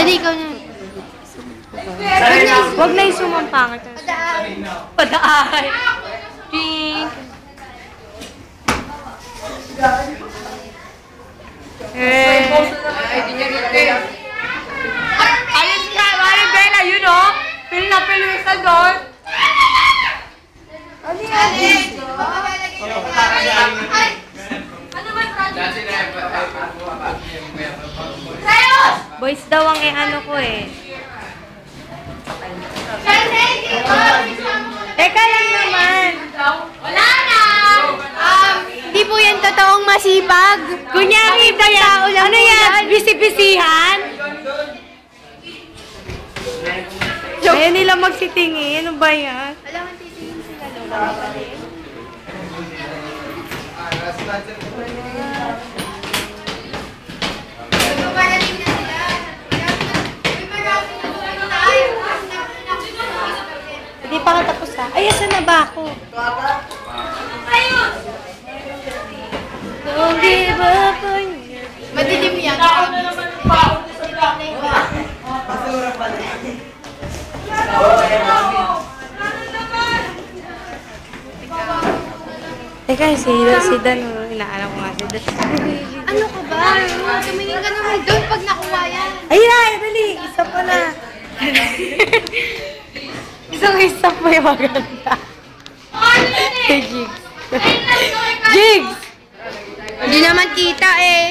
Dali, ikaw na. Huwag na yung sumampangat. Padaay. Pink. Alis ka, Mari Bella, yun o. Pili na pili sa doon. Ano yan? Boys daw ang ano ko eh. Teka lang naman. Wala na! Hindi po yan totoong masipag. Kunyari ba yan? Ano yan? Bisi-bisihan? Ayaw nila magsitingin. Ano ba yan? Alam mo, titingin sila lola. Hindi pa ka tapos ha? Ay, asan na ba ako? Don't give up on you. Madilim yan. Teka, si Dan, inaalam ko nga si Dan. Ano ka ba? Tumingin ka naman doon pag nakuha yan. Ayun na, dali, isa pa na. Isang-isa pa yung maganda. Hey, Jigs. Jigs! Hindi naman kita eh.